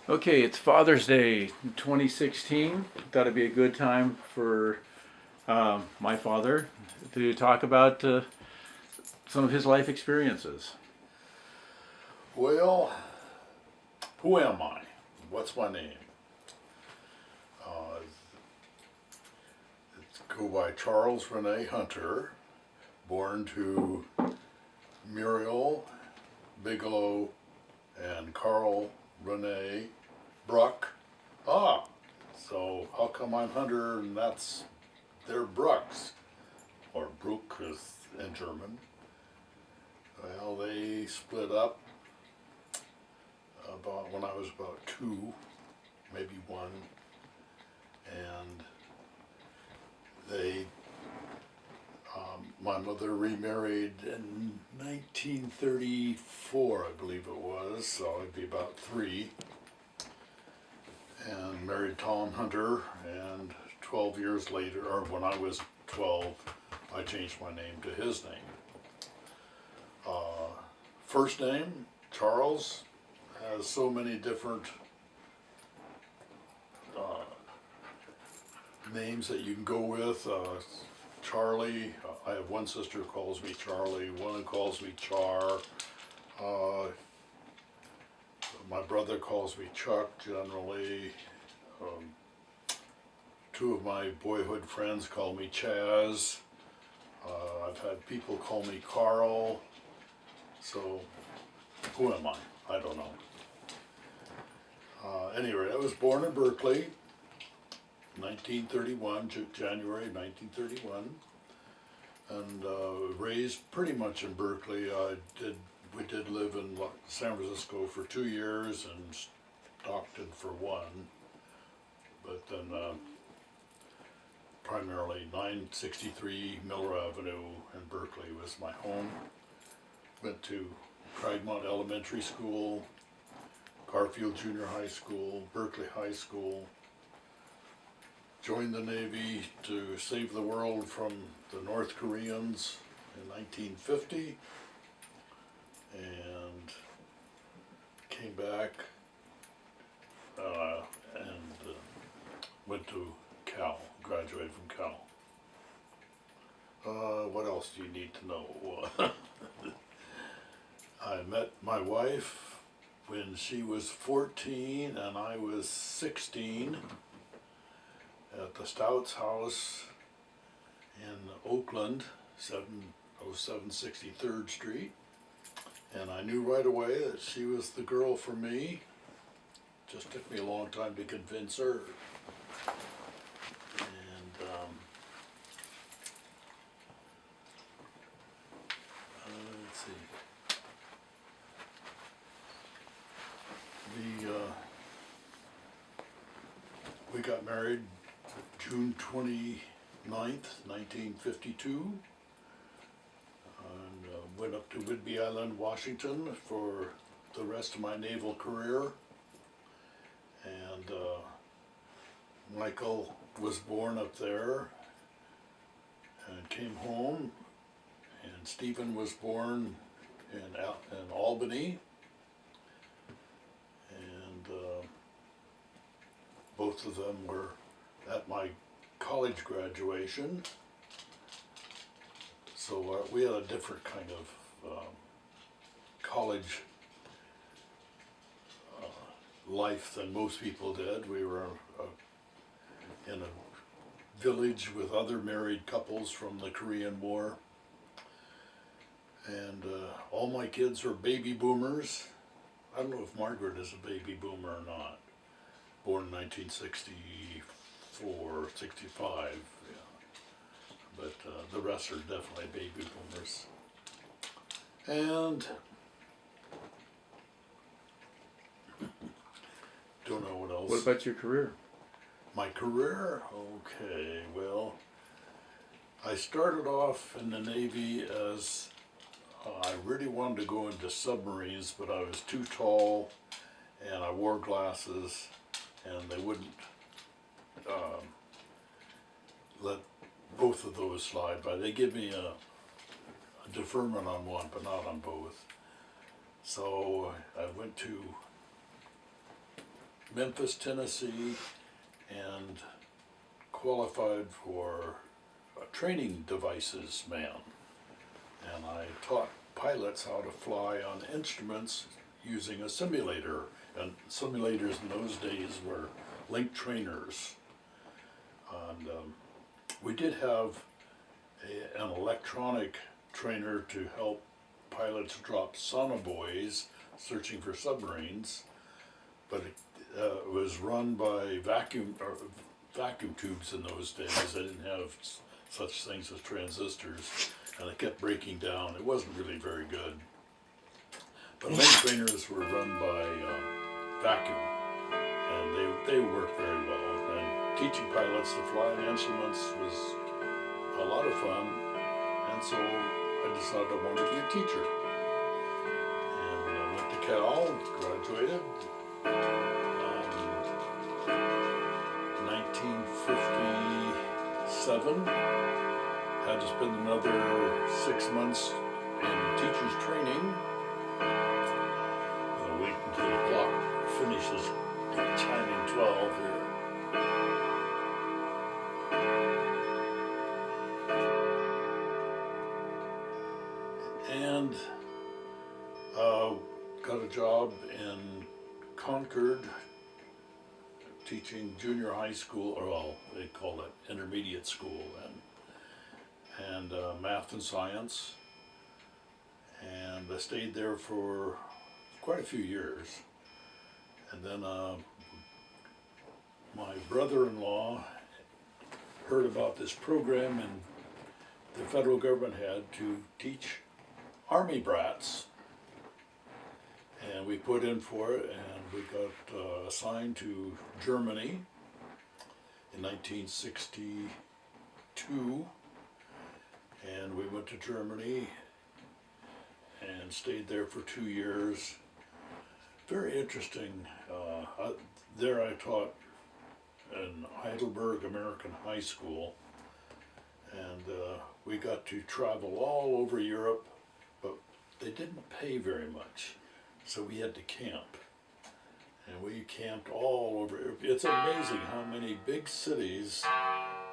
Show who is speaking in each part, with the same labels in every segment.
Speaker 1: Okay, it's Father's Day 2016. Thought it'd be a good time for my father to talk about some of his life experiences.
Speaker 2: Well, who am I? What's my name? Uh, it's go by Charles Rene Hunter, born to Muriel Bigelow and Carl Rene Bruck. Ah, so how come I'm Hunter and they're Brucks, or Bruck is in German. Well, they split up about when I was about two, maybe one, and they my mother remarried in 1934, I believe it was, so I'd be about three, and married Tom Hunter, and 12 years later, or when I was 12, I changed my name to his name. First name, Charles, has so many different names that you can go with. Charlie, I have one sister who calls me Charlie, one who calls me Char. Uh, my brother calls me Chuck generally. Um, Two of my boyhood friends call me Chaz. I've had people call me Carl. So, who am I? I don't know. Anyway, I was born in Berkeley, 1931, January 1931, and raised pretty much in Berkeley. We did live in San Francisco for 2 years and Stockton for one, but then primarily 963 Miller Avenue in Berkeley was my home. Went to Cragmont Elementary School, Garfield Junior High School, Berkeley High School. Joined the Navy to save the world from the North Koreans in 1950, and came back and went to Cal, graduated from Cal. What else do you need to know? I met my wife when she was 14 and I was 16 at the Stouts house in Oakland, 707 63rd Street. And I knew right away that she was the girl for me. Just took me a long time to convince her. And let's see. We got married June 29th, 1952, and went up to Whidbey Island, Washington for the rest of my naval career. And Michael was born up there and came home, and Stephen was born in Albany, and both of them were at my college graduation. So we had a different kind of college life than most people did. We were in a village with other married couples from the Korean War. And all my kids are baby boomers. I don't know if Margaret is a baby boomer or not. Born in 1964, 65, yeah. But the rest are definitely baby boomers. And don't know what else.
Speaker 1: What about your career?
Speaker 2: My career? Okay, well, I started off in the Navy as I really wanted to go into submarines, but I was too tall and I wore glasses and they wouldn't let both of those slide by. They give me a deferment on one, but not on both. So I went to Memphis, Tennessee, and qualified for a training devices man. And I taught pilots how to fly on instruments using a simulator. And simulators in those days were link trainers. And we did have an electronic trainer to help pilots drop sonobuoys searching for submarines, but it was run by vacuum tubes in those days. They didn't have such things as transistors, and it kept breaking down. It wasn't really very good. But link trainers were run by vacuum, and they worked very well. And teaching pilots to fly in instruments was a lot of fun, and so I decided I wanted to be a teacher. And I went to Cal, graduated. 1957, had to spend another 6 months in teacher's training. I'll wait until the clock finishes chiming 12 here. And got a job in Concord teaching junior high school, or well, they call it intermediate school, and math and science. And I stayed there for quite a few years. And then my brother-in-law heard about this program and the federal government had to teach Army brats. And we put in for it, and we got assigned to Germany in 1962. And we went to Germany and stayed there for 2 years. Very interesting. There I taught in Heidelberg American High School, and we got to travel all over Europe, but they didn't pay very much, so we had to camp. And we camped all over. It's amazing how many big cities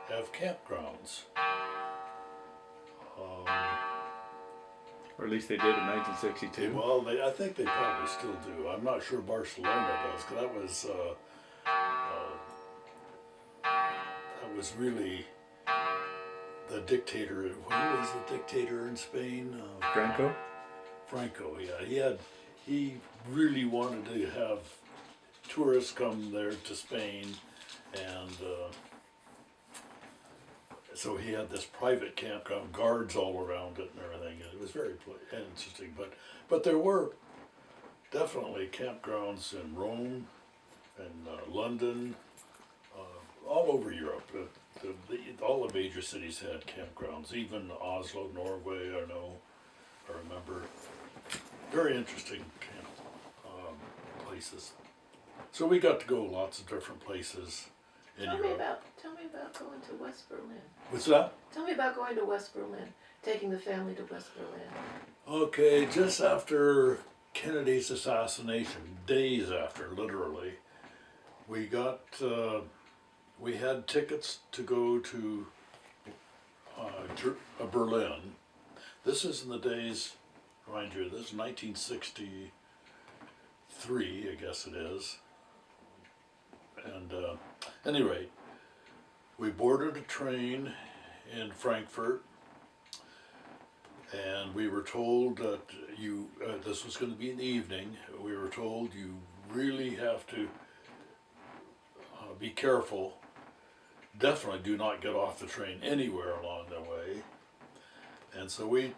Speaker 2: have campgrounds.
Speaker 1: Or at least they did in 1962.
Speaker 2: Well, I think they probably still do. I'm not sure Barcelona does, because that was really the dictator. Who was the dictator in Spain?
Speaker 1: Franco?
Speaker 2: Franco, yeah. He really wanted to have tourists come there to Spain, and so he had this private campground, guards all around it and everything, and it was very interesting. But there were definitely campgrounds in Rome and London, all over Europe. All the major cities had campgrounds, even Oslo, Norway, I remember. Very interesting places. So we got to go lots of different places in Europe.
Speaker 3: Tell me about going to West Berlin.
Speaker 2: What's that?
Speaker 3: Tell me about going to West Berlin, taking the family to West Berlin.
Speaker 2: Okay, just after Kennedy's assassination, days after, literally, we had tickets to go to Berlin. This is in the days, mind you, this is 1963, I guess it is. And at any rate, we boarded a train in Frankfurt, and we were told that this was going to be in the evening. We were told you really have to be careful. Definitely do not get off the train anywhere along the way. And so we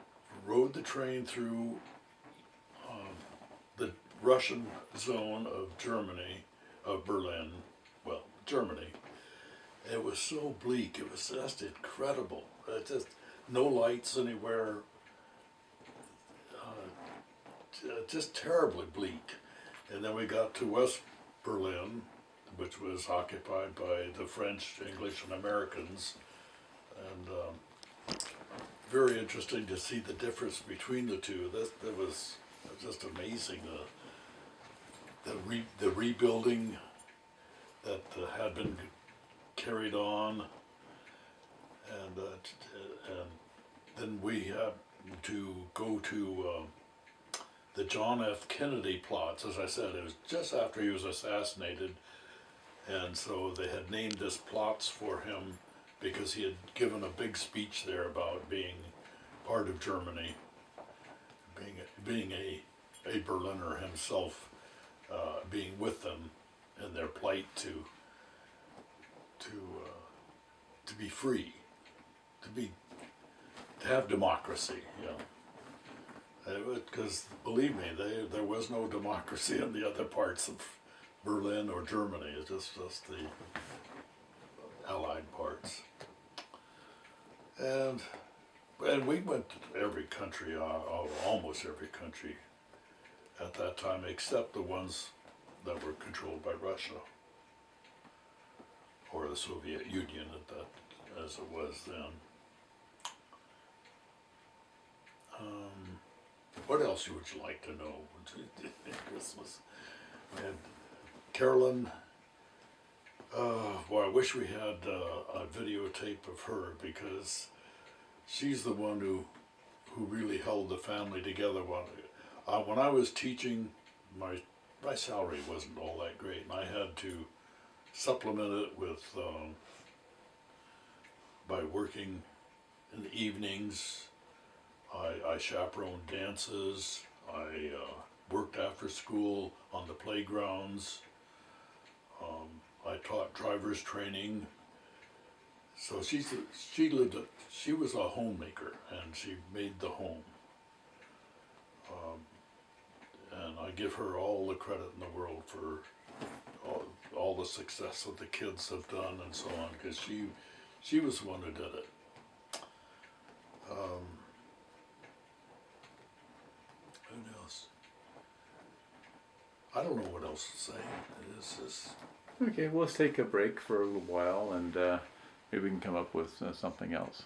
Speaker 2: rode the train through the Russian zone of Germany, of Berlin, well, Germany. It was so bleak, it was just incredible. Just no lights anywhere, just terribly bleak. And then we got to West Berlin, which was occupied by the French, English, and Americans. And very interesting to see the between the two. That was just amazing. The rebuilding had been carried on, and then we had to go to the John F. Kennedy plots. As I said, it was just after he was assassinated, and so they had named this plots for him because he had given a big speech there about being part of Germany, being a Berliner himself, being with them in their plight to be free, to have democracy, you know. Because believe me, there was no democracy in the other parts of Berlin or Germany. It's just the Allied parts. And we went to every country, almost every country at that time, except the ones that were controlled by Russia or the Soviet Union as it was then. What else would you like to know? Christmas. And Carolyn, well, I wish we had a videotape of her, because she's the one who really held the family together. When I was teaching, my salary wasn't all that great, and I had to supplement it with by working in the evenings. I chaperoned dances. I worked after school on the playgrounds. I taught driver's training. So she was a homemaker, and she made the home. And I give her all the credit in the world for all the success that the kids have done and so on, because she was the one who did it. Who else? I don't know what else to say. It's just,
Speaker 1: Okay, well, let's take a break for a little while, and maybe we can come up with something else.